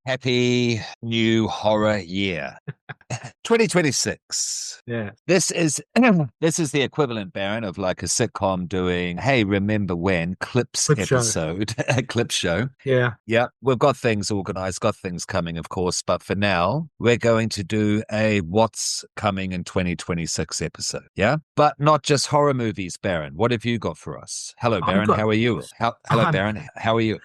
Happy new horror year. 2026. Yeah. This is this is the equivalent, Baron, of like a sitcom doing, hey, remember when clips Clip show. episode, a clip show. Yeah. Yeah, we've got things organized, got things coming, of course, but for now, we're going to do a what's coming in 2026 episode. Yeah, but not just horror movies, Baron. What have you got for us? Hello, I've Baron. got How are you? Hello, I'm, Baron. How are you?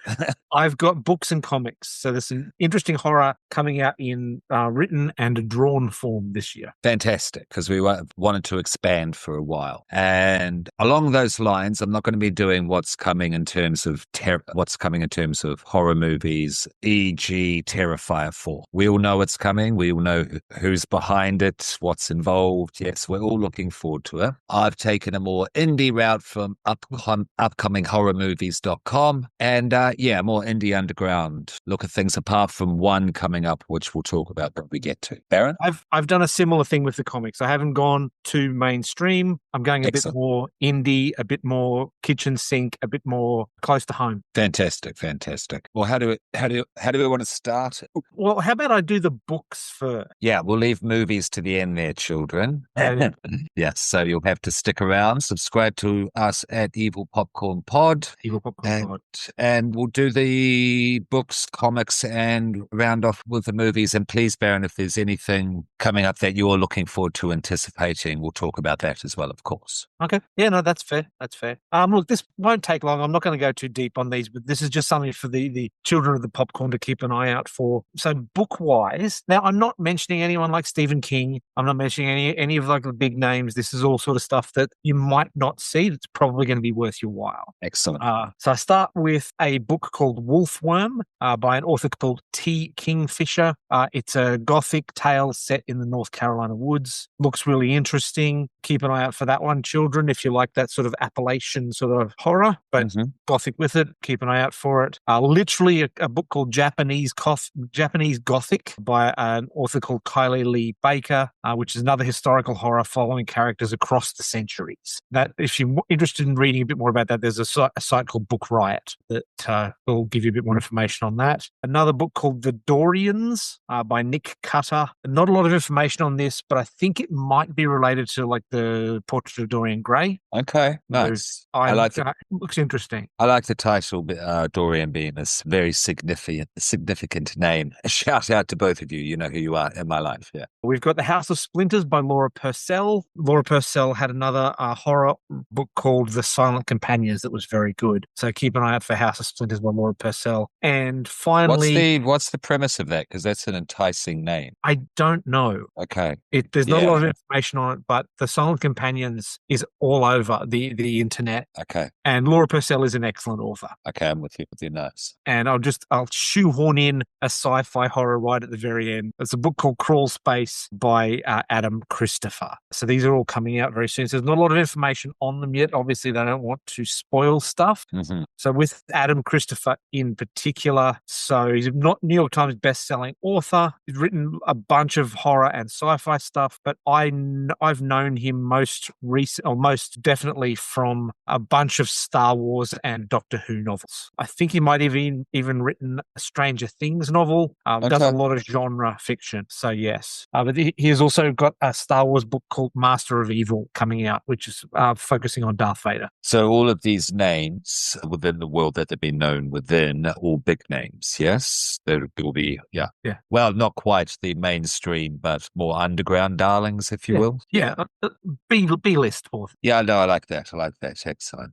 I've got books and comics. So there's some interesting horror coming out in written and drawn form this year. Fantastic, because we wanted to expand for a while. And along those lines, I'm not going to be doing what's coming in terms of horror movies, e.g. Terrifier 4. We all know it's coming. We all know who's behind it, what's involved. Yes, we're all looking forward to it. I've taken a more indie route from upcominghorrormovies.com and more indie underground look at things apart from one coming up, which we'll talk about when we get to. Baron? I've done a similar thing with the comics. I haven't gone too mainstream. I'm going a bit more indie, a bit more kitchen sink, a bit more close to home. Fantastic. Well, how do we want to start? Well, how about I do the books first? Yeah, we'll leave movies to the end there, children. Yes, so you'll have to stick around, subscribe to us at Evil Popcorn Pod. And we'll do the books, comics, and round off with the movies. And please, Baron, if there's anything coming up that you're looking forward to anticipating, we'll talk about that as well, of course. Okay. Yeah, no, that's fair. Look, this won't take long. I'm not going to go too deep on these, but this is just something for the children of the popcorn to keep an eye out for. So book-wise, now I'm not mentioning anyone like Stephen King. I'm not mentioning any of like the big names. This is all sort of stuff that you might not see that's probably going to be worth your while. Excellent. So I start with a book called Wolfworm by an author called T. Kingfisher. It's a gothic tale set in the North Carolina woods. Looks really interesting. Keep an eye out for that one, children, if you like that sort of Appalachian sort of horror, but gothic with it. Keep an eye out for it. Literally a book called Japanese Gothic by an author called Kylie Lee Baker, which is another historical horror following characters across the centuries. That, if you're interested in reading a bit more about that, there's a site called Book Riot that will give you a bit more information on that. Another book called The Dorians by Nick Cutter. Not a lot of information on this, but I think it might be related to like the Portrait of Dorian Gray. Okay, nice. I like it. Looks interesting. I like the title, Dorian being a very significant name. A shout out to both of you. You know who you are in my life. Yeah. We've got The House of Splinters by Laura Purcell. Laura Purcell had another horror book called The Silent Companions that was very good. So keep an eye out for House of Splinters by Laura Purcell. And finally, what's the premise of that? Because that's an enticing name. I don't know. Okay. There's not a lot of information on it, but The Silent Companions is all over the internet. Okay. And Laura Purcell is an excellent author. Okay, I'm with you with your notes. And I'll shoehorn in a sci-fi horror right at the very end. It's a book called Crawl Space by Adam Christopher. So these are all coming out very soon. So there's not a lot of information on them yet. Obviously, they don't want to spoil stuff. Mm-hmm. So with Adam Christopher in particular, so he's a New York Times best-selling author. He's written a bunch of horror and sci-fi stuff, but I've known him most definitely from a bunch of Star Wars and Doctor Who novels. I think he might have even written a Stranger Things novel. Does a lot of genre fiction. So yes, but he has also got a Star Wars book called Master of Evil coming out, which is focusing on Darth Vader. So all of these names within the world that they've been known within, all big names, yes? There will be, yeah. Well, not quite the mainstream, but more underground darlings, if you will. Yeah, B-list author. Yeah, no, I like that.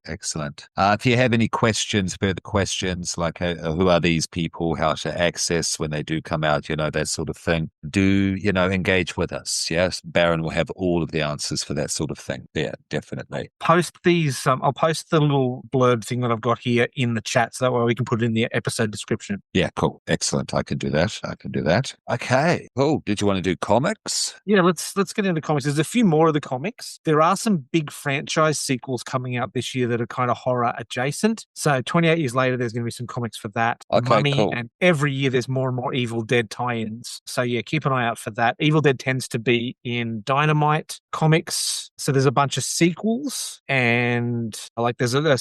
Excellent. If you have any further questions, like who are these people, how to access when they do come out, that sort of thing, do, engage with us. Yes, Baron will have all of the answers for that sort of thing. Yeah, definitely. Post these, I'll post the little blurb thing that I've got here in the chat, so that way we can put it in the episode description. Yeah, cool. Excellent. I can do that. Okay, cool. Did you want to do comics? Yeah, let's get into comics. There's a few more of the comics. There are some big franchise sequels coming out this year that are kind of horror adjacent. So 28 years later, there's going to be some comics for that. Okay, Mummy, cool. and every year there's more and more Evil Dead tie-ins. So yeah, keep an eye out for that. Evil Dead tends to be in Dynamite comics. So there's a bunch of sequels, and like there's a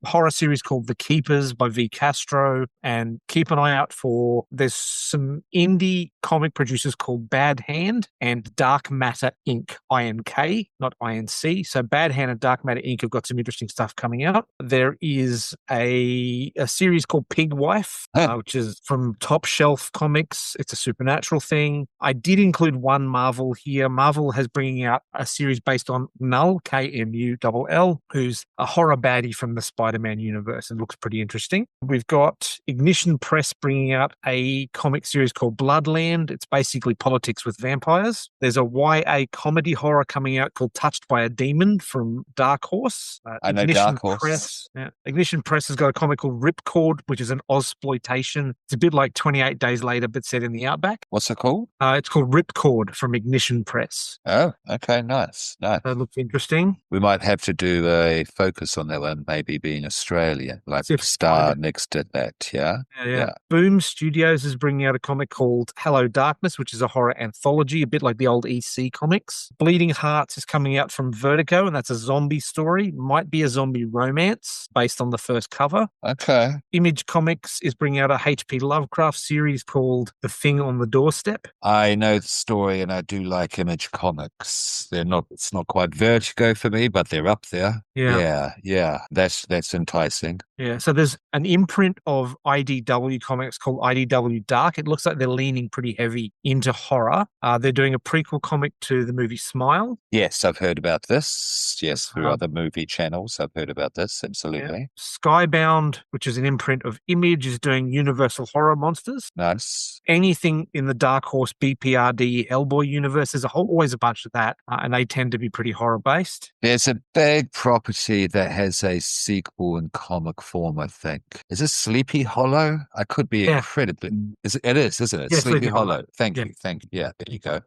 horror series called The Keepers by V. Castro. And keep an eye out for, there's some indie comic producers called Bad Hand and Dark Matter Inc. INK, not INC. So Bad Hand and Dark Matter Inc. have got some interesting stuff coming out. There is a series called Pig Wife, which is from Top Shelf Comics. It's a supernatural thing. I did include one Marvel here. Marvel has bringing out a series based on Knull, Kmull, who's a horror baddie from the Spider-Man universe, and looks pretty interesting. We've got Ignition Press bringing out a comic series called Bloodland. It's basically politics with vampires. There's a YA comedy horror coming out called Touched by a Demon from Dark Horse. I know Ignition Dark Horse. Press, Ignition Press has got a comic called Ripcord, which is an Ozploitation. It's a bit like 28 Days Later, but set in the Outback. What's it called? It's called Ripcord from Ignition Press. Oh, okay, nice. That looks interesting. We might have to do a focus on that one, maybe being Australian, like See if Star next to that, yeah? Yeah. Boom Studios is bringing out a comic called Hello Darkness, which is a horror anthology, a bit like the old EC comics. Bleeding Hearts is coming out from Vertigo, and that's a zombie story. Might be a zombie romance based on the first cover. Okay. Image Comics is bringing out a H.P. Lovecraft series called The Thing on the Doorstep. I know the story, and I do like Image Comics. It's not quite Vertigo for me, but they're up there. Yeah. That's enticing. Yeah, so there's an imprint of IDW comics called IDW Dark. It looks like they're leaning pretty heavy into horror. They're doing a prequel comic to the movie Smile. Yes, I've heard about this. Yes, through other movie channels, I've heard about this. Absolutely. Yeah. Skybound, which is an imprint of Image, is doing Universal Horror Monsters. Nice. Anything in the Dark Horse BPRD Hellboy universe, there's always a bunch of that, and they tend to be pretty horror-based. There's a big property that has a sequel in comic form, I think. Is this Sleepy Hollow? I could be incredibly... It is, isn't it? Yeah, Sleepy Hollow. Thank you. Yeah, there you go.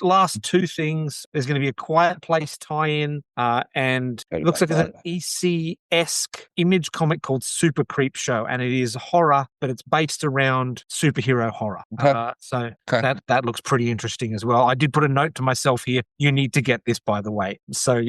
Last two things. There's going to be a Quiet Place tie-in, and it looks like there's an EC-esque Image comic called Super Creep Show, and it is horror, but it's based around superhero horror. That looks pretty interesting as well. I did put a note to myself here. You need to get this, by the way. So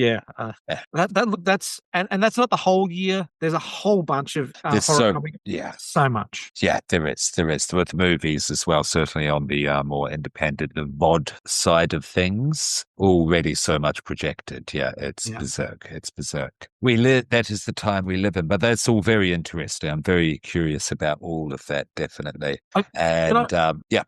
that's not the whole year. There's a whole bunch of horror comics. Yeah, so much. Yeah, there is with movies as well. Certainly on the more independent, the VOD side of things, already so much projected. Yeah, it's berserk. It's berserk. That is the time we live in, but that's all very interesting. I'm very curious about all of that, definitely.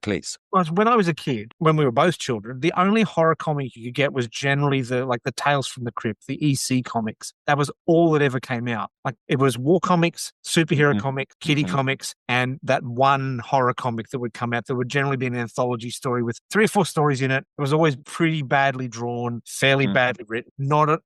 Please. When I was a kid, when we were both children, the only horror comic you could get was generally the Tales from the Crypt, the EC comics. That was all that ever came out. Like it was war comics, superhero comics, kiddie comics, and that one horror comic that would come out that would generally be an anthology story with 3 or 4 stories in it. It was always pretty badly drawn, fairly badly written,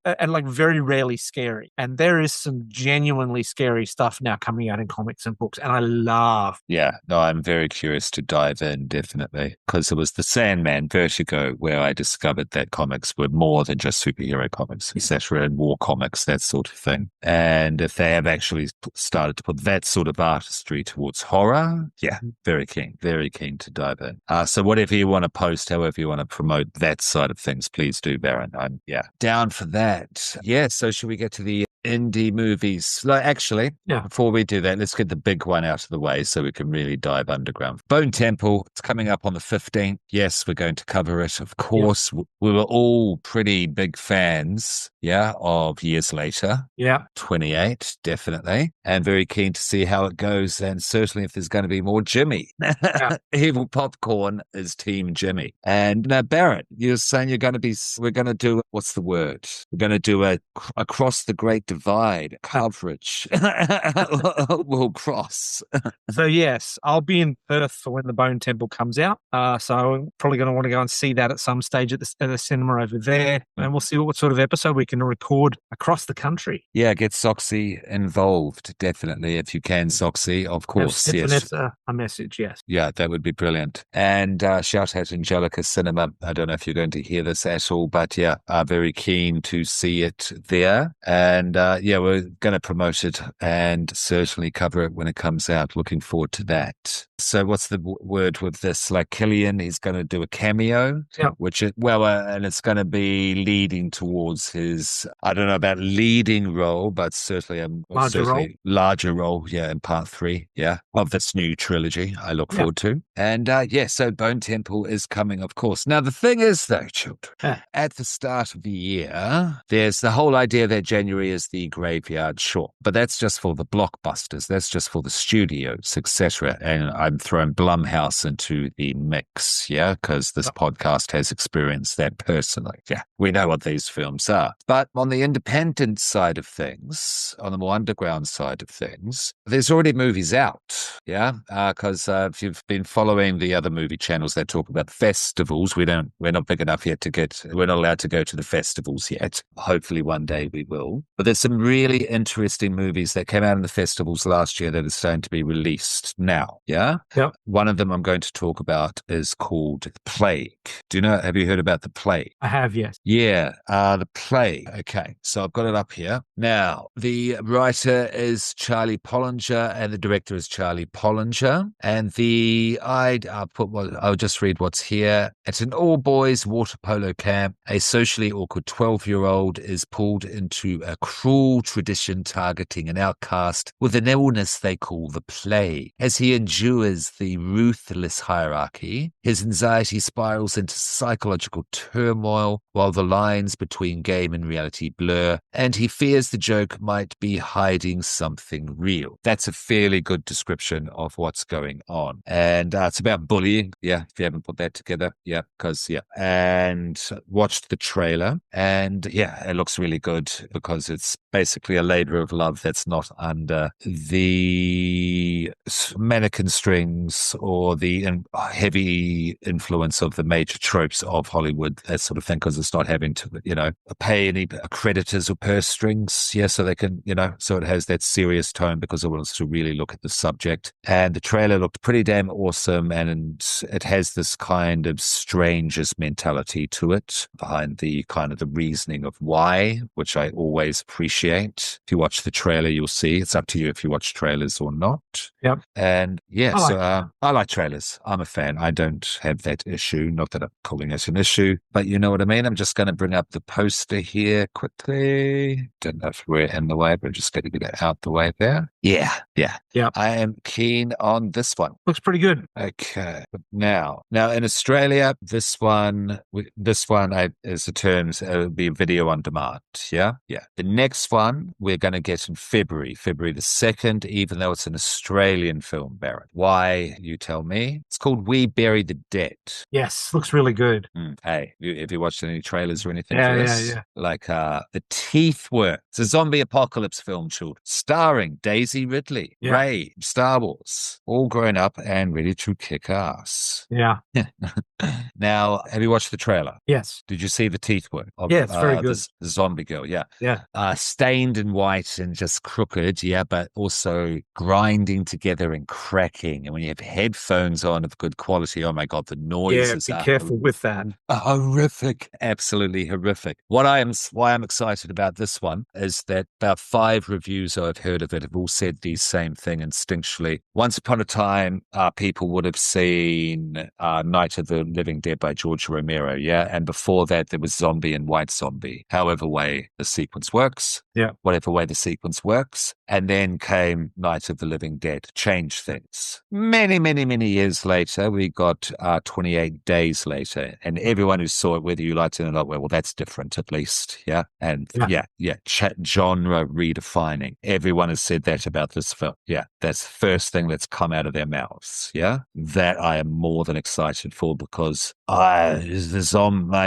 and like very rarely scary. And there is some genuinely scary stuff now coming out in comics and books, and I love. Yeah, no, I'm very curious to dive in, definitely, because it was the Sandman Vertigo where I discovered that comics were more than just superhero comics, etc., and war comics, that sort of thing. And if they have actually started to put that sort of artistry towards horror, very keen to dive in. So whatever you want to post, however you want to promote that side of things, please do, Baron. I'm down for that. Yeah, so should we get to the indie movies? Before we do that, let's get the big one out of the way so we can really dive underground. Bone Temple, it's coming up on the 15th. Yes, we're going to cover it. Of course, we were all pretty big fans, of Years Later. 28, definitely. And very keen to see how it goes, and certainly if there's going to be more Jimmy. Evil Popcorn is Team Jimmy. And now, Barrett, you're saying we're going to do, what's the word? We're going to do a Across the Great divide, coverage will cross. So yes, I'll be in Perth for when the Bone Temple comes out. So I'm probably going to want to go and see that at some stage at the cinema over there, and we'll see what sort of episode we can record across the country. Yeah, get Soxy involved, definitely, if you can, Soxy, of course. Send Yes. Vanessa a message, yes. Yeah, that would be brilliant. And shout out Angelica Cinema. I don't know if you're going to hear this at all, but yeah, very keen to see it there. And yeah, we're going to promote it and certainly cover it when it comes out. Looking forward to that. So what's the word with this? Like Killian, he's going to do a cameo, which is, and it's going to be leading towards his, I don't know about leading role, but certainly a larger role, yeah, in part 3, of this new trilogy I look forward to. And so Bone Temple is coming, of course. Now, the thing is, though, children, at the start of the year, there's the whole idea that January is the graveyard short, but that's just for the blockbusters. That's just for the studios, etc. And I'm throwing Blumhouse into the mix, because this podcast has experienced that personally. Yeah, we know what these films are. But on the independent side of things, on the more underground side of things, there's already movies out, because if you've been following the other movie channels that talk about festivals, we're not big enough yet we're not allowed to go to the festivals yet. Hopefully one day we will. But there's some really interesting movies that came out in the festivals last year that are starting to be released now, Yep. One of them I'm going to talk about is called The Plague. Have you heard about The Plague? I have, yes. Yeah, The Plague. Okay, so I've got it up here. Now, the writer is Charlie Pollinger and the director is Charlie Pollinger. And I'll just read what's here. At an all-boys water polo camp, a socially awkward 12-year-old is pulled into a cruel tradition targeting an outcast with an illness they call the plague. As he endures the ruthless hierarchy, his anxiety spirals into psychological turmoil while the lines between game and reality blur, and he fears the joke might be hiding something real. That's a fairly good description of what's going on. And it's about bullying, if you haven't put that together, and watched the trailer, and it looks really good because it's basically a labor of love that's not under the mannequin strings or the heavy influence of the major tropes of Hollywood, that sort of thing, because it's not having to, pay any creditors or purse strings, so they can, so it has that serious tone because it wants to really look at the subject. And the trailer looked pretty damn awesome, and it has this kind of strangest mentality to it behind the kind of the reasoning of why, which I always appreciate. If you watch the trailer, you'll see. It's up to you if you watch trailers or not. Yep. And I like trailers. I'm a fan. I don't have that issue. Not that I'm calling it an issue, but you know what I mean? I'm just going to bring up the poster here quickly. Don't know if we're in the way, but I'm just going to get it out the way there. Yeah. I am keen on this one. Looks pretty good. Okay. Now in Australia, this one as the terms, it will be video on demand. Yeah. The next one we're going to get in February the 2nd, even though it's an Australian film, Barrett. Why, you tell me? It's called We Bury the Dead. Yes, looks really good. Hey, have you watched any trailers or anything for this? Yeah. Like The Teeth Work. It's a zombie apocalypse film, children, starring Daisy Ridley, Rey, Star Wars, all grown up and ready to kick ass. Yeah. Now, have you watched the trailer? Yes. Did you see the teeth work? It's very good. The zombie girl, Yeah. Stained and white and just crooked, but also grinding together and cracking. And when you have headphones on of good quality, oh my God, the noises be careful with that. Horrific. Absolutely horrific. Why I'm excited about this one is that about 5 reviews I've heard of it have all said the same thing instinctually. Once upon a time, people would have seen Night of the Living Dead by George Romero, and before that there was Zombie and White Zombie. However way the sequence works, whatever way the sequence works, and then came Night of the Living Dead, changed things. Many, many, many years later, we got 28 Days Later, and everyone who saw it, whether you liked it or not, well, that's different at least, and genre redefining. Everyone has said that about this film. That's the first thing that's come out of their mouths. That I am more than excited for, because my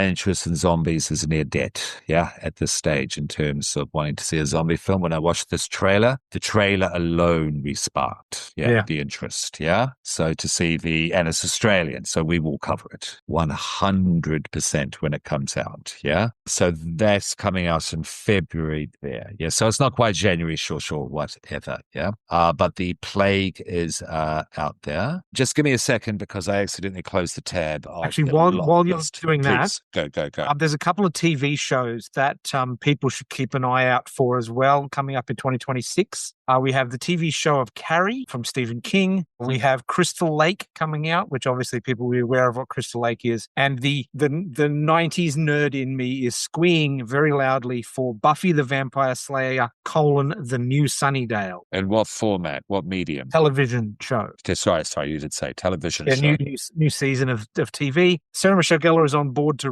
interest in zombies is near dead. At this stage, in terms of wanting going to see a zombie film. When I watched this trailer, the trailer alone resparked the interest. Yeah. So to see and it's Australian, so we will cover it 100% when it comes out. Yeah. So that's coming out in February there. Yeah. So it's not quite January, sure, whatever. Yeah. But The Plague is out there. Just give me a second because I accidentally closed the tab. Actually, while you're doing Please, that, go. There's a couple of TV shows that people should keep an eye out for as well coming up in 2026. We have the TV show of Carrie from Stephen King. We have Crystal Lake coming out, which obviously people will be aware of what Crystal Lake is. And the 90s nerd in me is squeeing very loudly for Buffy the Vampire Slayer, The New Sunnydale. And what format? What medium? Television show. Sorry, you did say television show. New season of TV. Sarah Michelle Gellar is on board to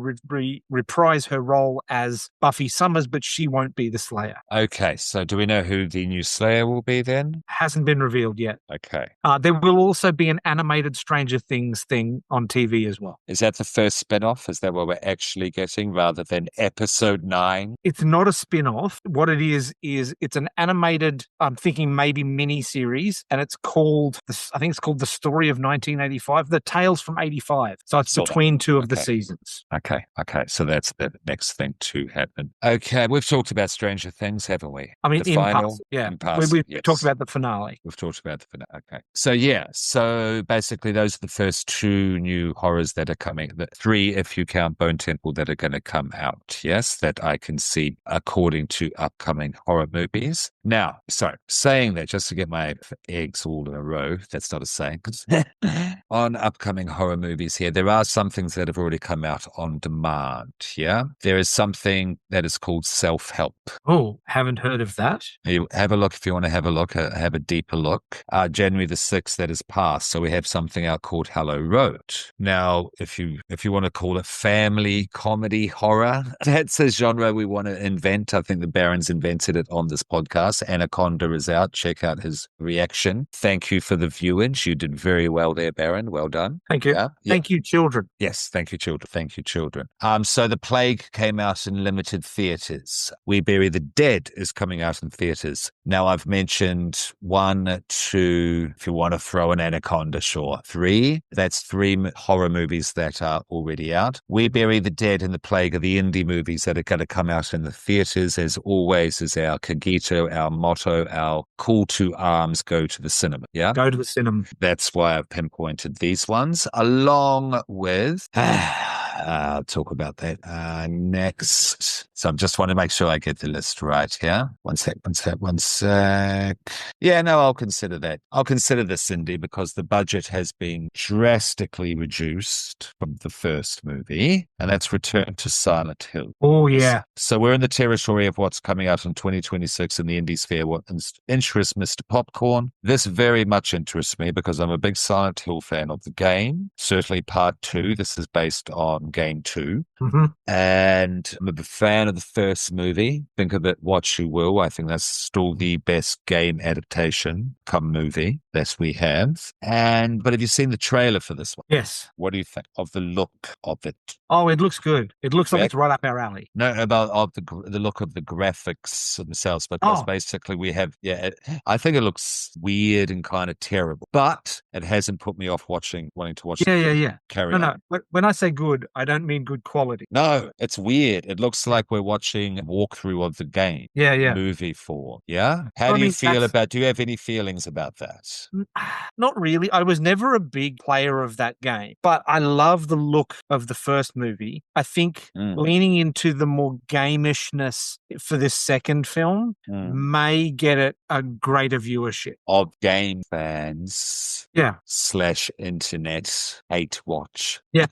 reprise her role as Buffy Summers, but she won't be the Slayer. Okay, so do we know who the new Slayer will be then? Hasn't been revealed yet. Okay. There will also be an animated Stranger Things thing on TV as well. Is that the first spin-off? Is that what we're actually getting rather than episode 9? It's not a spin-off. What it is it's an animated, I'm thinking maybe mini-series, and it's called, I think it's called The Story of 1985, The Tales from 85. So it's between two of the seasons. Okay. So that's the next thing to happen. Okay, we've talked about Stranger Things, haven't we? I mean, the final, we've talked about the finale. We've talked about the finale. Okay. So basically those are the first 2 new horrors that are coming. The 3, if you count Bone Temple, that are going to come out. Yes, that I can see according to upcoming horror movies. Now, saying that just to get my eggs all in a row, that's not a saying. On upcoming horror movies here, there are some things that have already come out on demand. Yeah. There is something that is called Self-Help. Oh, haven't heard of that. You have a look if you want to have a look, have a deeper look. January the 6th, that is passed. So we have something out called Hello Road. Now, if you want to call it family comedy horror, that's a genre we want to invent. I think the Baron's invented it on this podcast. Anaconda is out. Check out his reaction. Thank you for the viewage. You did very well there, Baron. Well done. Thank you. Yeah. Thank you, children. Yes, thank you, children. Thank you, children. So The Plague came out in limited theaters. We Bury the Dead is coming out in theaters. Now, I've mentioned 1, 2, if you want to throw an Anaconda, sure. 3, that's 3 horror movies that are already out. We Bury the Dead and The Plague are the indie movies that are going to come out in the theaters. As always, is our cogito, our motto, our call to arms, go to the cinema. Yeah? Go to the cinema. That's why I've pinpointed these ones, along with... I'll talk about that next. So I just want to make sure I get the list right here. One sec. Yeah, no, I'll consider that. I'll consider this, Cindy, because the budget has been drastically reduced from the first movie, and that's Return to Silent Hill. Oh, yeah. So we're in the territory of what's coming out in 2026 in the indie sphere. What interests Mr. Popcorn? This very much interests me because I'm a big Silent Hill fan of the game. Certainly part 2. This is based on game 2. Mm-hmm. And I'm a big fan of the first movie. Think of it what you will. I think that's still the best game adaptation come movie that we have. But have you seen the trailer for this one? Yes. What do you think of the look of it? Oh, it looks good. It looks like it's right up our alley. No, about the look of the graphics themselves, because basically we have, I think it looks weird and kind of terrible, but it hasn't put me off wanting to watch. Yeah. Carry on. No. When I say good, I don't mean good quality. No, it's weird. It looks like we're watching a walkthrough of the game. Yeah. Movie 4. Yeah. How do you feel about? Do you have any feelings about that? Not really. I was never a big player of that game, but I love the look of the first movie. I think leaning into the more gamishness for this second film may get it a greater viewership of game fans. Yeah. / internet hate watch. Yeah.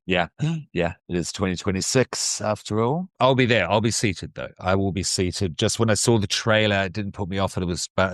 Yeah. It is 2026 after all. I'll be there. I'll be seated though. I will be seated. Just when I saw the trailer, it didn't put me off. But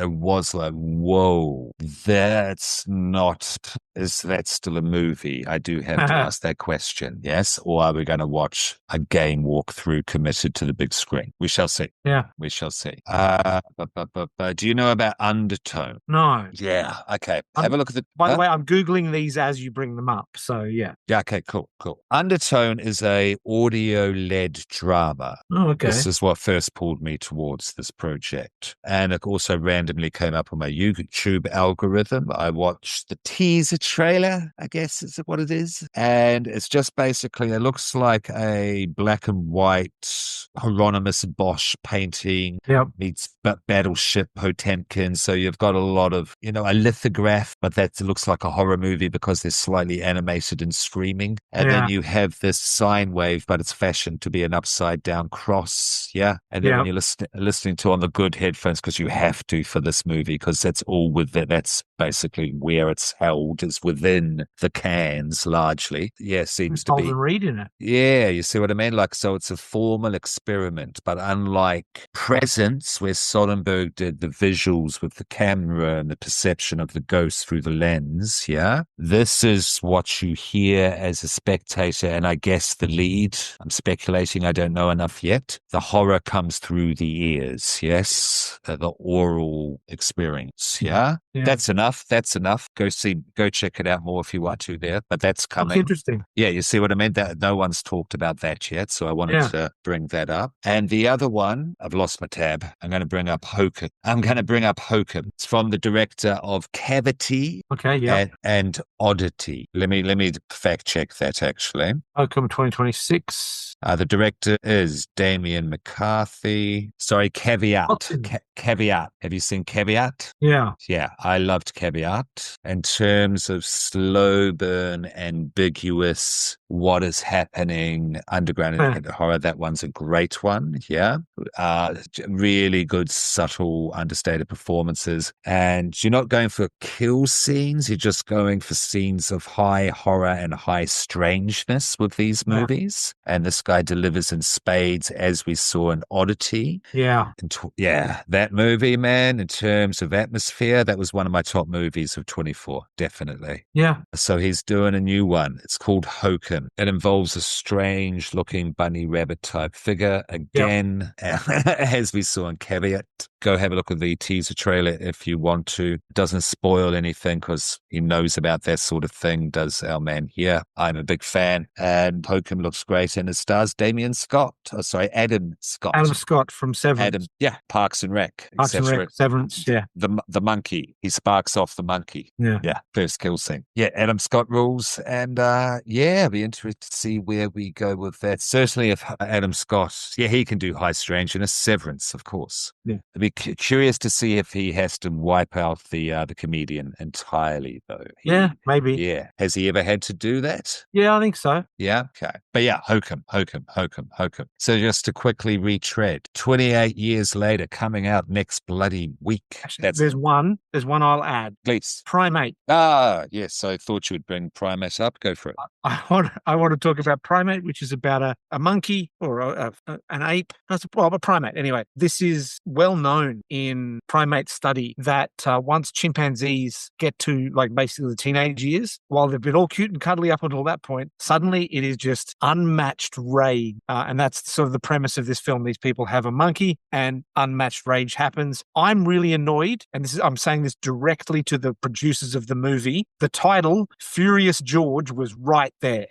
it was like, whoa, that's not Is that still a movie? I do have to ask that question. Yes. Or are we going to watch a game walkthrough committed to the big screen? We shall see. Yeah. We shall see. Do you know about Undertone? No. Yeah. Okay. Have a look at the. By the way, I'm Googling these as you bring them up. So, yeah. Yeah. Okay. Cool. Cool. Undertone is a audio-led drama. Oh, okay. This is what first pulled me towards this project. And it also randomly came up on my YouTube algorithm. I watched the teaser trailer, I guess is what it is. And it's just basically, it looks like a black and white Hieronymus Bosch painting meets Battleship Potemkin. So you've got a lot of, a lithograph, but that looks like a horror movie because they're slightly animated and screaming. And then you have this sine wave, but it's fashioned to be an upside down cross. Yeah. And then when you're listening to on the good headphones, because you have to for this movie, because that's all with it. That's basically where it's held, is within the cans largely. Yeah. Seems to be. Reed in it. Yeah. You see what I mean? Like, so it's a formal experiment, but unlike Presence, where Soderbergh did the visuals with the camera and the perception of the ghost through the lens. Yeah. This is what you hear as a spectator, and I guess the lead. I'm speculating, I don't know enough yet. The horror comes through the ears, yes? The oral experience, yeah? That's enough. That's enough. Go check it out more if you want to there, but that's coming. That's interesting. Yeah, you see what I mean? That no one's talked about that yet, so I wanted to bring that up. And the other one, I've lost my tab. I'm going to bring up Hokum. It's from the director of Cavity. Okay, yeah. And Oddity. Let me fact check that actually. Hokum 2026. The director is Damien McCarthy. Sorry, Caveat. Caveat. Have you seen Caveat? Yeah. Yeah, I loved Caveat. In terms of slow burn, ambiguous, what is happening, underground horror, that one's a great one. Yeah. Really good, subtle, understated performances. And you're not going for kill scenes. You're just going for scenes of high horror and high strangeness with these movies. And this guy delivers in spades, as we saw in Oddity. Yeah. That movie, man, in terms of atmosphere, that was one of my top movies of 24, definitely. Yeah. So he's doing a new one. It's called Hokum. It involves a strange looking bunny rabbit type figure again, as we saw in Caveat. Go have a look at the teaser trailer if you want to. Doesn't spoil anything because he knows about that sort of thing, does our man here. I'm a big fan, and Hokum looks great, and it stars Adam Scott. Adam Scott from Severance. Parks and Rec. Severance, yeah. The monkey. He sparks off the monkey. Yeah. First kill scene. Yeah, Adam Scott rules, and I'd be interested to see where we go with that. Certainly if Adam Scott, he can do high strangeness. Severance, of course. Yeah. I'd be curious to see if he has to wipe out the comedian entirely, though. Maybe. Yeah. Has he ever had to do that? Yeah, I think so. Yeah. Okay. But Hokum. So just to quickly retread, 28 years later, coming out next bloody week. Actually, there's one I'll add. Please. Primate. Yes. I thought you would bring Primate up. Go for it. I want to talk about Primate, which is about a monkey or an ape. A primate. Anyway, this is well known in primate study that once chimpanzees get to basically the teenage years, while they've been all cute and cuddly up until that point, suddenly it is just unmatched rage. And that's sort of the premise of this film. These people have a monkey and unmatched rage happens. I'm really annoyed, and I'm saying this directly to the producers of the movie. The title, Furious George, was right there.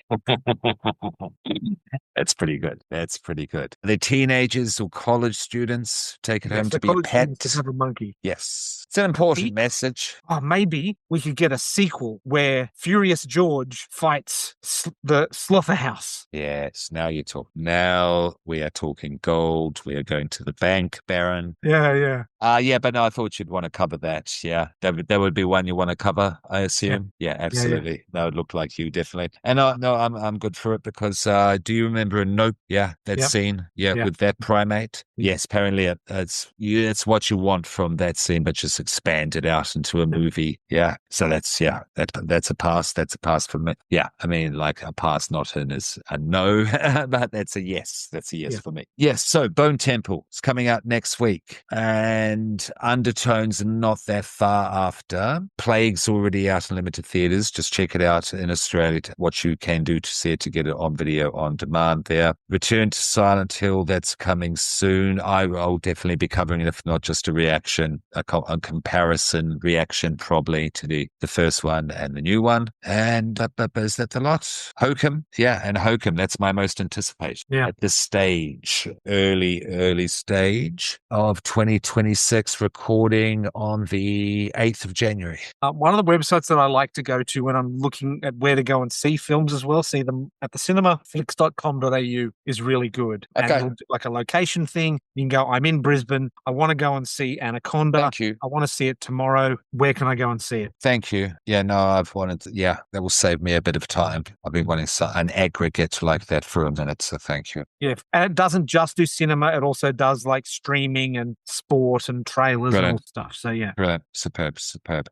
That's pretty good. The teenagers or college students take it home to be a pet. To have a monkey. Yes. It's an important message. Maybe we could get a sequel where Furious George fights the Slaughterhouse. Yes. Now you talk. Now we are talking gold. We are going to the bank, Baron. Yeah. But no, I thought you'd want to cover that. Yeah. That would be one you want to cover, I assume. Yeah, absolutely. Yeah. That would look like you, definitely. And no, I'm good for it because do you remember in Nope? Yeah, that scene. Yeah, with that primate. Yes, apparently it's what you want from that scene, but just expanded out into a movie. Yeah. So that's a pass. That's a pass for me. Yeah. I mean, like a pass not in is a no, but that's a yes. That's a yes for me. Yes. So Bone Temple is coming out next week. And and Undertones are not that far after. Plague's already out in limited theaters. Just check it out in Australia, what you can do to see it, to get it on video on demand there. Return to Silent Hill, that's coming soon. I'll definitely be covering it, if not just a reaction, a comparison reaction probably to the first one and the new one. And is that the lot? Hokum? Yeah, and Hokum, that's my most anticipated at this stage, early stage of 2026, recording on the 8th of January. One of the websites that I like to go to when I'm looking at where to go and see films as well, see them at the cinema, flix.com.au is really good. Okay. And like a location thing, you can go, I'm in Brisbane, I want to go and see Anaconda. Thank you. I want to see it tomorrow. Where can I go and see it? Thank you. Yeah, no, I've wanted to, that will save me a bit of time. I've been wanting an aggregate like that for a minute, so thank you. Yeah, and it doesn't just do cinema, it also does like streaming and sport and trailers and all stuff. So yeah. Brilliant. Superb.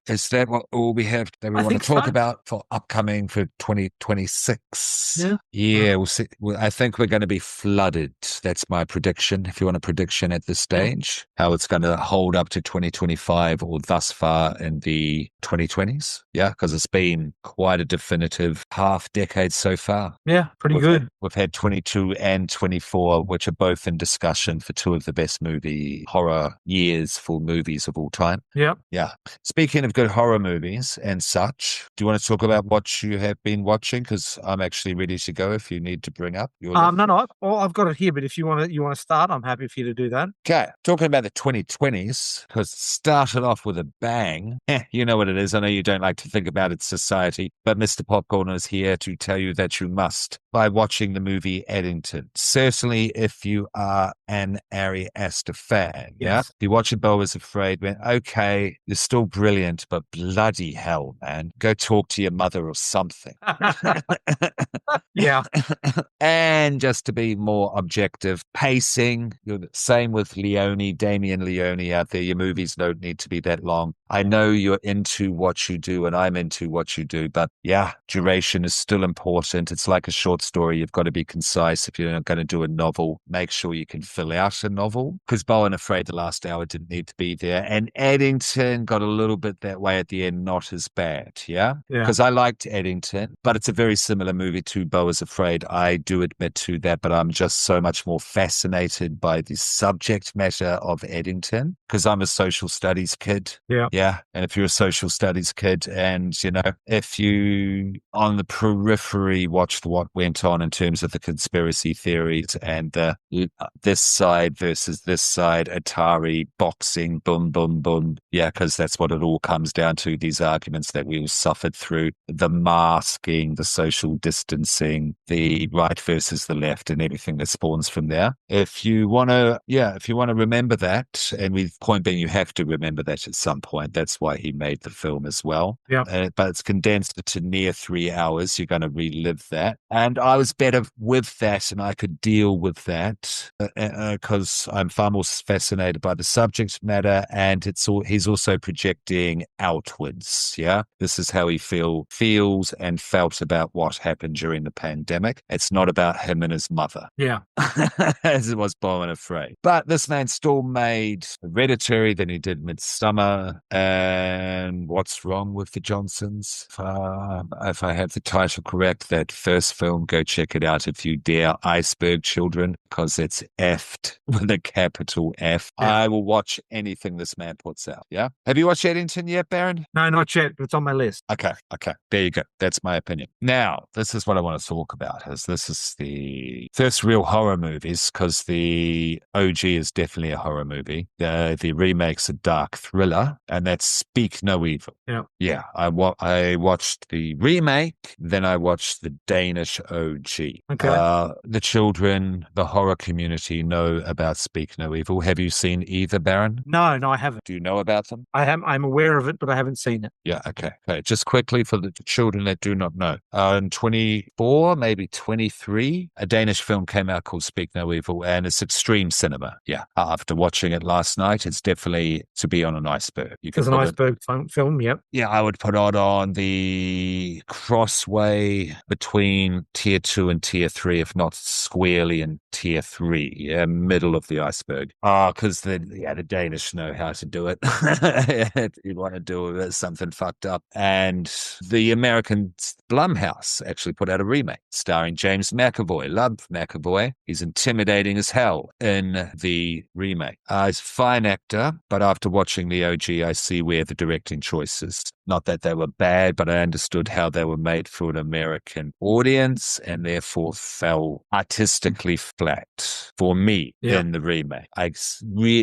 Is that what all we have that we want to talk about for upcoming for 2026? Yeah, we'll see. I think we're going to be flooded. That's my prediction. If you want a prediction at this stage, how it's going to hold up to 2025 or thus far in the 2020s. Yeah, because it's been quite a definitive half decade so far. Yeah, pretty good. We've had 22 and 24, which are both in discussion for two of the best horror years for movies of all time. Yeah. Yeah. Speaking of good horror movies and such, do you want to talk about what you have been watching? Because I'm actually ready to go if you need to bring up your list. No, I've got it here, but if you want to start, I'm happy for you to do that. Okay. Talking about the 2020s, because it started off with a bang. You know what it is. I know you don't like to think about it, society, but Mr. Popcorn is here to tell you that you must by watching the movie Eddington. Certainly if you are an Ari Aster fan. Yeah. If you watch Beau is Afraid, went, okay, you're still brilliant, but bloody hell, man, go talk to your mother or something. Yeah. And just to be more objective, pacing, you're the same with Damien Leone out there. Your movies don't need to be that long. I know you're into what you do and I'm into what you do, but yeah, duration is still important. It's like a short story. You've got to be concise. If you're going to do a novel, make sure you can fill out a novel, because Beau and Afraid the last hour didn't need to be there. And Eddington got a little bit that way at the end, not as bad. Yeah. Because I liked Eddington, but it's a very similar movie to Beau is Afraid. I do admit to that, but I'm just so much more fascinated by the subject matter of Eddington because I'm a social studies kid. Yeah. Yeah. And if you're a social studies kid and, if you on the periphery watched what went on in terms of the conspiracy theories and this side versus this side, Atari, boxing, boom, boom, boom. Yeah, because that's what it all comes down to, these arguments that we all suffered through, the masking, the social distancing, the right versus the left and everything that spawns from there. If you want to remember that, and point being, you have to remember that at some point. That's why he made the film as well. Yeah. But it's condensed to near 3 hours. You're going to relive that. And I was better with that and I could deal with that because I'm far more fascinated by the subject matter and he's also projecting outwards. Yeah. This is how he feels and felt about what happened during the pandemic. It's not about him and his mother. Yeah. As it was Beau and Afraid. But this man still made Hereditary, then he did Midsummer, and What's Wrong with the Johnsons? If I have the title correct, that first film, go check it out if you dare. Iceberg Children, because it's effed with a capital F. Yeah. I will watch anything this man puts out. Yeah. Have you watched Eddington yet, Baron? No, not yet, but it's on my list. Okay. There you go. That's my opinion. Now, this is what I want to talk about. This is the first real horror movies, because the OG is definitely a horror movie. The remake's a dark thriller, and that's Speak No Evil. Yeah. Yeah. I watched the remake, then I watched the Danish OG. Okay. The children, the horror community know about Speak No Evil. Have you seen either, Baron? No, I haven't. Do you know about them? I'm aware of it, but I haven't seen it. Yeah, okay. Just quickly for the children that do not know. In 24, maybe 23, a Danish film came out called Speak No Evil, and it's extreme cinema. Yeah. After watching it last night, it's definitely to be on an iceberg. It's an iceberg film, yep. Yeah, I would put it on the crossway between tier 2 and tier 3, if not squarely in tier 3, middle of the iceberg. Because the yeah, the Danish know how to do it. You want to do something fucked up. And the American Blumhouse actually put out a remake starring James McAvoy. Love McAvoy. He's intimidating as hell in the remake. He's a fine actor, but after watching the OG, I see where the directing choices, not that they were bad, but I understood how they were made for an American audience and therefore fell artistically flat for me in the remake.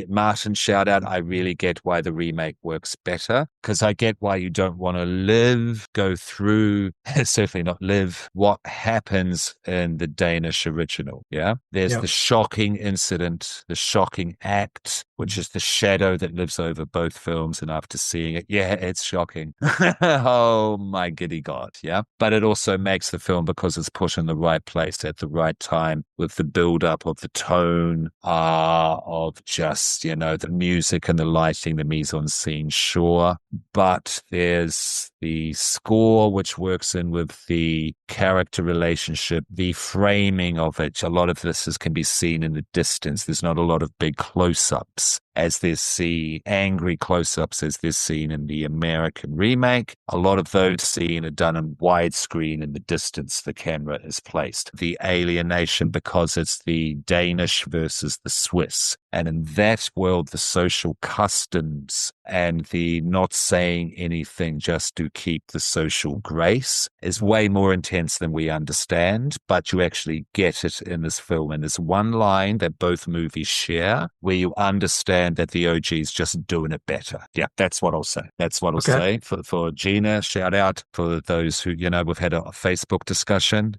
Martin, shout out. I really get why the remake works better, because I get why you don't want to go through, certainly not live, what happens in the Danish original. Yeah. There's the shocking incident, the shocking act, which is the shadow that lives over both films. And after seeing it, it's shocking. Oh my giddy God. Yeah. But it also makes the film, because it's put in the right place at the right time, with the build up of the tone, of just, the music and the lighting, the mise en scene, sure. But there's the score, which works in with the character relationship, the framing of it. A lot of this can be seen in the distance. There's not a lot of big close-ups as there's angry close-ups as there's seen in the American remake. A lot of those scenes are done in widescreen in the distance the camera is placed. The alienation, because it's the Danish versus the Swiss. And in that world, the social customs and the not saying anything just to keep the social grace is way more intense than we understand, but you actually get it in this film. And there's one line that both movies share where you understand that the OG is just doing it better. Yeah, that's what I'll say. That's what I'll say. For Gina, shout out for those who, we've had a Facebook discussion,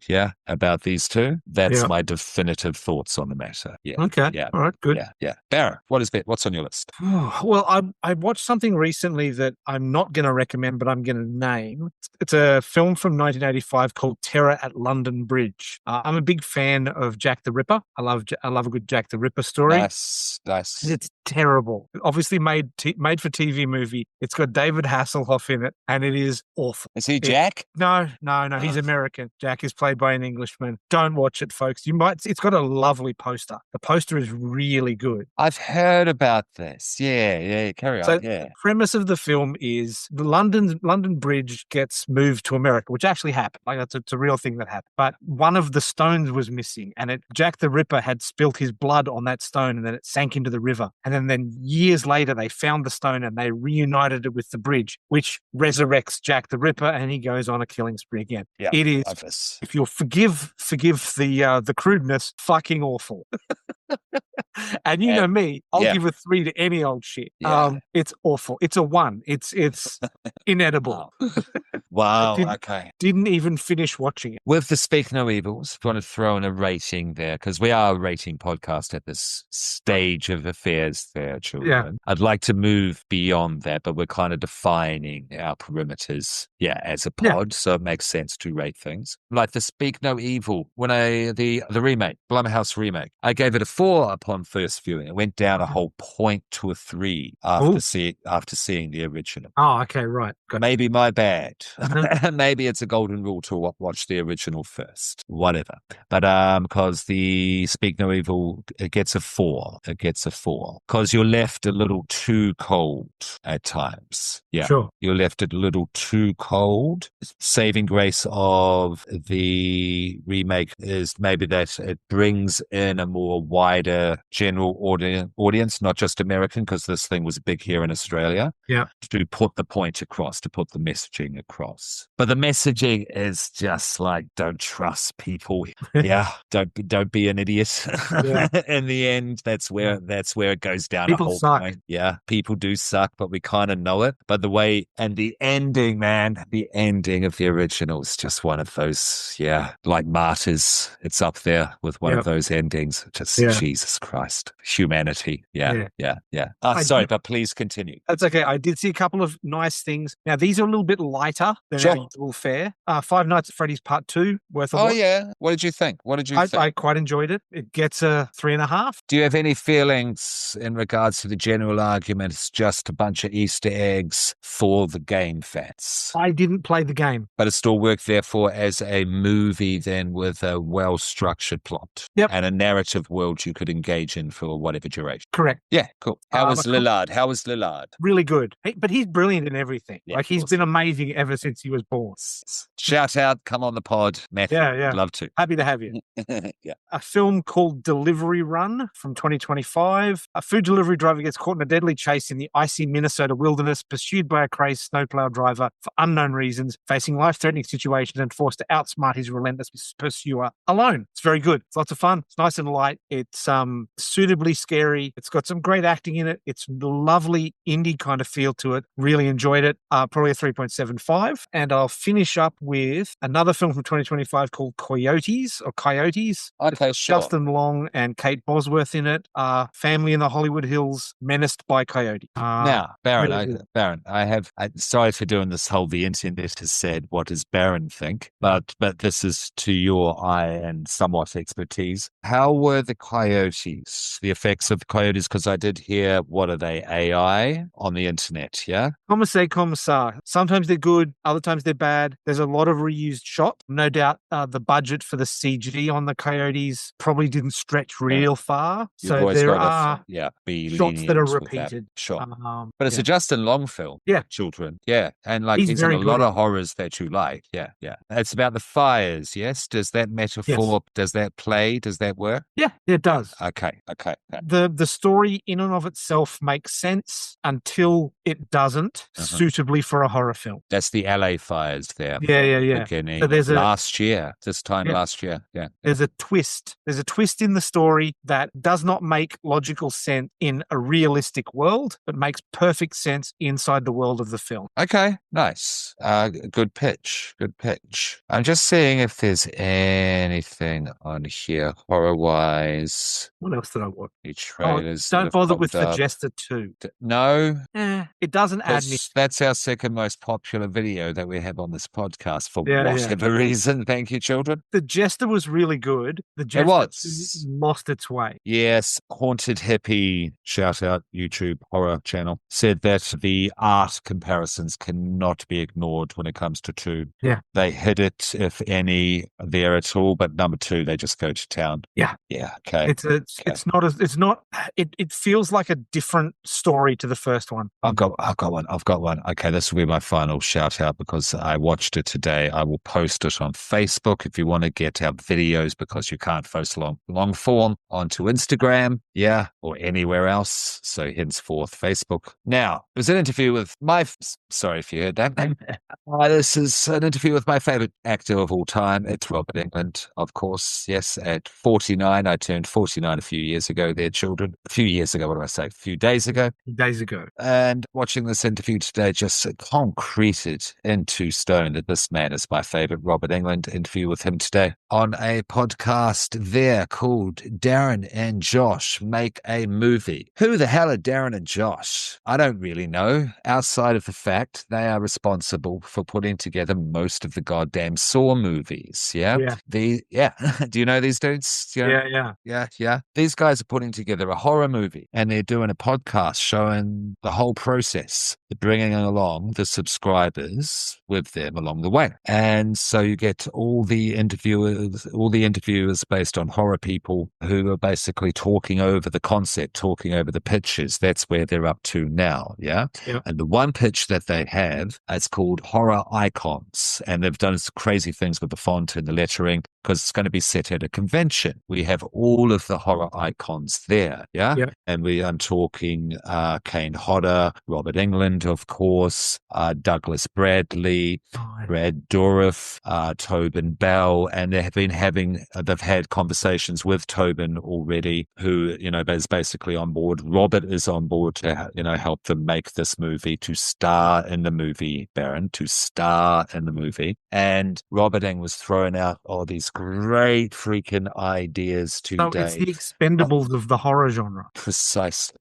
about these two. That's my definitive thoughts on the matter. Yeah. Okay. Yeah. All right. Good. Yeah. Barra, what's on your list? Well, I watched something recently that I'm not going to recommend, but I'm going to name. It's a film from 1985 called Terror at London Bridge. I'm a big fan of Jack the Ripper. I love a good Jack the Ripper story. Nice. It's terrible. Obviously made for TV movie. It's got David Hasselhoff in it, and it is awful. Is he Jack? No. He's American. Jack is played by an Englishman. Don't watch it, folks. It's got a lovely poster. The poster is really good. I've heard about this. Yeah. Carry on. So the premise of the film is the London Bridge gets moved to America, which actually happened. Like it's a real thing that happened. But one of the stones was missing, and Jack the Ripper had spilt his blood on that stone, and then it sank into the river. And then years later, they found the stone and they reunited it with the bridge, which resurrects Jack the Ripper, and he goes on a killing spree again. Yeah, it is, if you'll forgive the crudeness, fucking awful. And you know me, I'll give a 3 to any old shit. Yeah. It's awful. It's a 1. It's inedible. Wow. Okay. Didn't even finish watching it. With the Speak No Evils, if you want to throw in a rating there, because we are a rating podcast at this stage of affairs there, children. Yeah. I'd like to move beyond that, but we're kind of defining our perimeters, as a pod, so it makes sense to rate things. Like the Speak No Evil, when the remake, Blumhouse remake, I gave it a 4 upon first viewing. It went down a whole point to a 3 after seeing the original. Oh, okay, right. Maybe my bad. Maybe it's a golden rule to watch the original first. Whatever. But because the Speak No Evil, it gets a 4. It gets a 4 because you're left a little too cold at times. Yeah, sure. You're left a little too cold. Saving grace of the remake is maybe that it brings in a more wider general audience, not just American, because this thing was big here in Australia. Yeah, to put the point across, to put the messaging across. But the messaging is just like, don't trust people. Don't be an idiot. Yeah. In the end, that's where it goes down. People a whole suck. point. Yeah, people do suck, but we kind of know it. But the way and the ending, man, the ending of the original is just one of those. Like Martyrs, it's up there with one of those endings. Just Jesus Christ, humanity. Yeah. Sorry, but please continue. That's okay. I did see a couple of nice things. Now, these are a little bit lighter than our usual fare. Five Nights at Freddy's Part 2, worth of watch. Yeah. What did you think? I quite enjoyed it. It gets a 3.5. Do you have any feelings in regards to the general argument it's just a bunch of Easter eggs for the game fans? I didn't play the game. But it still worked, therefore, as a movie then with a well-structured plot and a narrative world you could engage in for whatever duration. Correct. Yeah, cool. How was Lillard? Really good. But he's brilliant in everything. Yeah, like, he's been amazing ever since he was born. Shout out, come on the pod, Matthew. Yeah. Love to. Happy to have you. Yeah. A film called Delivery Run from 2025. A food delivery driver gets caught in a deadly chase in the icy Minnesota wilderness, pursued by a crazed snowplow driver for unknown reasons, facing life-threatening situations and forced to outsmart his relentless pursuer alone. It's very good. It's lots of fun. It's nice and light. It's suitably scary. It's got some great acting in it. It's lovely indie kind of feel to it. Really enjoyed it. Probably a 3.75. And I'll finish up with another film from 2025 called Coyotes. Okay, sure. Justin Long and Kate Bosworth in it. Family in the Hollywood Hills menaced by coyotes. Now, Baron, sorry for doing this whole the internet has said, what does Baron think? But this is to your eye and somewhat expertise. How were the coyotes, the effects of the coyotes? Because I did hear, what are they, AI on the internet, yeah? Commissar. Sometimes they're good, other times they're bad. There's a lot of reused shots. No doubt the budget for the CG on the coyotes probably didn't stretch real far. So there are shots that are repeated. Sure. But it's a Justin Long film. Yeah. Children. Yeah. And like he's in a lot of horrors that you like. Yeah. Yeah. It's about the fires. Yes. Does that metaphor, does that play, does that work? Yeah, it does. Okay. The story in and of itself makes sense until it doesn't suitably for a horror film. That's the LA fires there. Yeah. Beginning so there's last year. Yeah. There's a twist. There's a twist in the story that does not make logical sense in a realistic world, but makes perfect sense inside the world of the film. Okay, nice. Good pitch. I'm just seeing if there's anything on here horror-wise. What else did I watch? Trailers. Don't bother with The Jester 2. No. It doesn't add anything. That's our second most popular video that we have on this podcast for whatever reason. Thank you, children. The Jester was really good. The Jester 2 lost its way. Yes, Haunted Hippie, shout out YouTube horror channel, said that the art comparisons cannot be ignored when it comes to 2. Yeah. They hit it, if any, there at all, but number 2, they just go to town. Yeah. Yeah, okay. It feels like a different story to the first one. I've got one. Okay, this will be my final shout out because I watched it today. I will post it on Facebook if you want to get our videos, because you can't post long form onto Instagram, or anywhere else. So henceforth, Facebook. Now, it was an interview with sorry if you heard that. This is an interview with my favorite actor of all time. It's Robert Englund, of course. Yes, at 49. I turned 49 a few years ago. Their children. A few days ago. And watching this interview today just concreted into stone that this man is my favorite. Robert Englund. Interview with him today on a podcast there called Darren and Josh Make a Movie. Who the hell are Darren and Josh? I don't really know, outside of the fact they are responsible for putting together most of the goddamn Saw movies. Yeah. Do you know these dudes? Yeah. These guys are putting together a horror movie and they're doing a podcast showing the whole process, bringing along the subscribers with them along the way. And so you get all the interviewers based on horror people who are basically talking over the concept, talking over the pitches. That's where they're up to now. Yeah. And the one pitch that they have is called Horror Icons. And they've done some crazy things with the font and the lettering because it's going to be set at a convention. We have all of the horror icons there. Yeah. And I'm talking Kane Hodder, Robert Englund, of course, Douglas Bradley, Brad Dourif, Tobin Bell, and they've had conversations with Tobin already, who, is basically on board. Robert is on board to, help them make this movie, to star in the movie, Baron, to star in the movie. And Robert Eng was throwing out all these great freaking ideas today. So it's the Expendables of the horror genre. Precisely.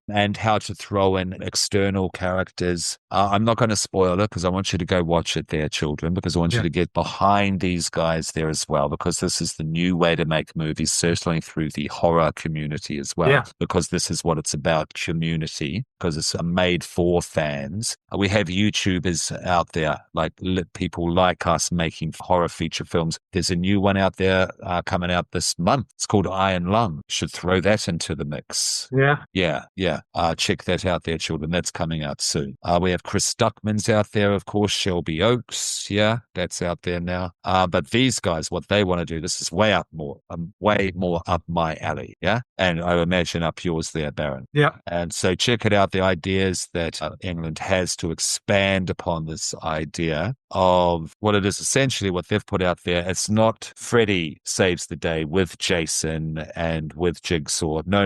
And how to throw in external characters. I'm not going to spoil it because I want you to go watch it there, children, because I want you to get behind these guys there as well, because this is the new way to make movies, certainly through the horror community as well, because this is what it's about, community, because it's made for fans. We have YouTubers out there, like people like us making making horror feature films. There's a new one out there coming out this month. It's called Iron Lung. Should throw that into the mix. Yeah. Check that out there, children. That's coming out soon. We have Chris Stuckman's out there, of course. Shelby Oaks. Yeah, that's out there now. But these guys, what they want to do, this is way more up my alley. Yeah. And I imagine up yours there, Baron. Yeah. And so check it out. The ideas that England has to expand upon this idea of what it is essentially what they've put out there. It's not Freddy saves the day with Jason and with Jigsaw. No.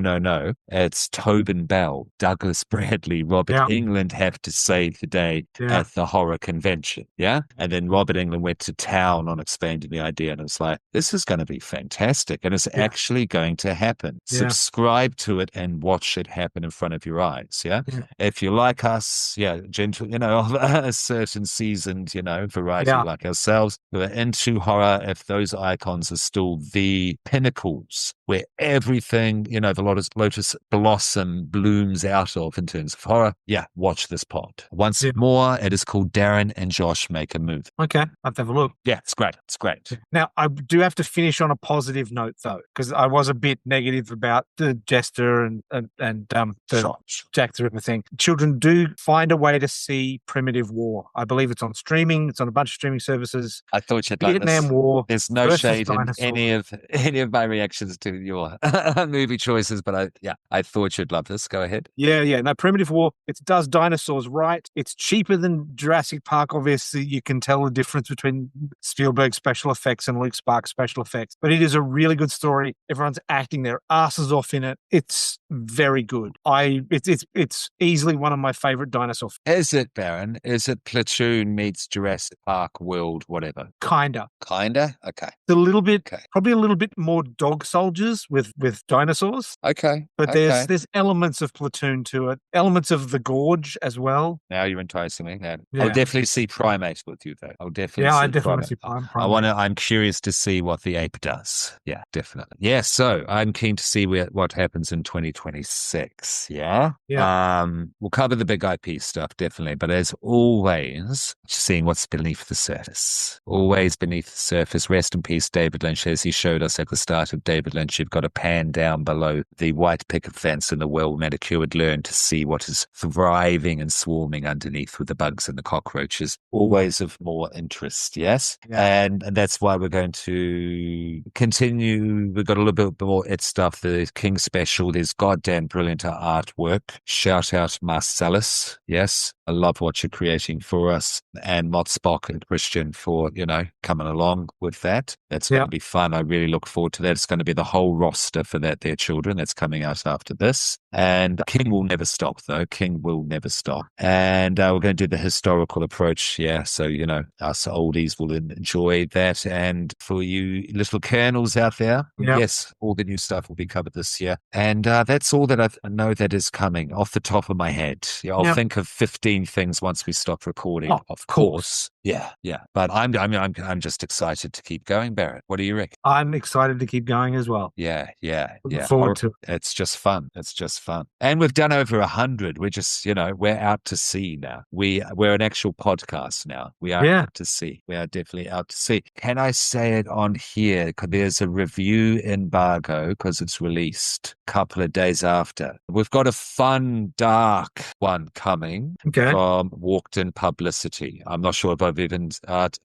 It's Tobin Bell, Douglas Bradley, Robert Englund have to save the day at the horror convention. Yeah. And then Robert Englund went to town on expanding the idea, and it's like, this is going to be fantastic. And it's actually going to happen. Subscribe to it and watch it happen in front of your eyes. Yeah. If you like us, gentle, of a certain seasoned, variety like ourselves, who are into horror, if those icons are still the pinnacles where everything, the lotus blossom blooms out of in terms of horror, watch this pod. Once more, it is called Darren and Josh Make a Movie. Okay, I'll have to have a look. Yeah, it's great. It's great. Now, I do have to finish on a positive note, though, because I was a bit negative about the Jester and the Jack the Ripper thing. Children, do find a way to see Primitive War. I believe it's on streaming. It's on a bunch of streaming services. I thought you'd like Vietnam this. War. There's no shade in any of my reactions to your movie choices, but I thought you'd love this. Go ahead. Yeah. No, Primitive War, it does dinosaurs right. It's cheaper than Jurassic Park. Obviously, you can tell the difference between Spielberg's special effects and Luke Sparks' special effects. But it is a really good story. Everyone's acting their asses off in it. It's very good. It's easily one of my favorite dinosaur films. Is it, Baron? Is it Platoon meets Jurassic Park World, whatever? Kinda? Okay. A little bit, probably a little bit more dog soldiers with dinosaurs. Okay. But there's elements of Platoon to it, elements of The Gorge as well. Now you're enticing me. I'll definitely see Primate with you, though. I definitely want to see Primate. I'm curious to see what the ape does. Yeah, definitely. Yeah, so I'm keen to see what happens in 2026. Yeah. We'll cover the big IP stuff, definitely. But as always, seeing what's beneath the surface. Always beneath the surface. Rest in peace, David Lynch. As he showed us at the start of David Lynch, you've got to pan down below the white picket fence and the well-manicured lawn to see what is thriving and swarming underneath with the bugs and the cockroaches. Always of more interest, yes? And that's why we're going to continue. We've got a little bit more It stuff. The King special, there's goddamn brilliant artwork. Shout out Marcellus, yes? I love what you're creating for us, and Mott Spock and Christian for, coming along with that. That's going to be fun. I really look forward to that. It's going to be the whole roster for that, their children. That's coming out after this. And King will never stop, though. King will never stop. And we're going to do the historical approach. Yeah. So, us oldies will enjoy that. And for you little kernels out there, yes, all the new stuff will be covered this year. And that's all that I know that is coming off the top of my head. I'll think of 15 things once we stop recording, of course. Yeah. But I'm just excited to keep going, Barrett. What do you reckon? I'm excited to keep going as well. Yeah. Looking forward to it. It's just fun. And we've done over 100. We're just, we're out to sea now. We're an actual podcast now. We are out to sea. We are definitely out to sea. Can I say it on here? Because there's a review embargo because it's released a couple of days after. We've got a fun, dark one coming from Walked In Publicity. I'm not sure if I've even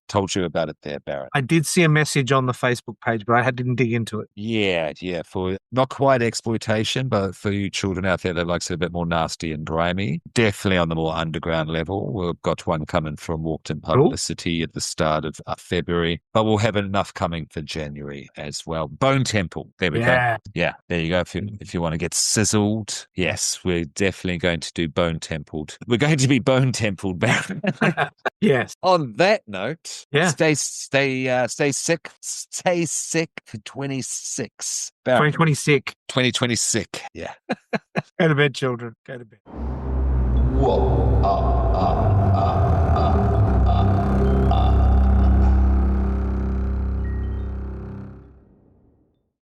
told you about it there, Barrett. I did see a message on the Facebook page, but I didn't dig into it. Yeah. For not quite exploitation, but for you children out there that likes it a bit more nasty and grimy, definitely on the more underground level. We've got one coming from Walked In Publicity at the start of February, but we'll have enough coming for January as well. Bone Temple. There we go. Yeah, there you go. If you want to get sizzled, yes, we're definitely going to do Bone Templed. We're going to be Bone Templed, Baron. Yes. On that note, stay sick for 26. 2026. Yeah. Go to bed, children. Go to bed. Whoa.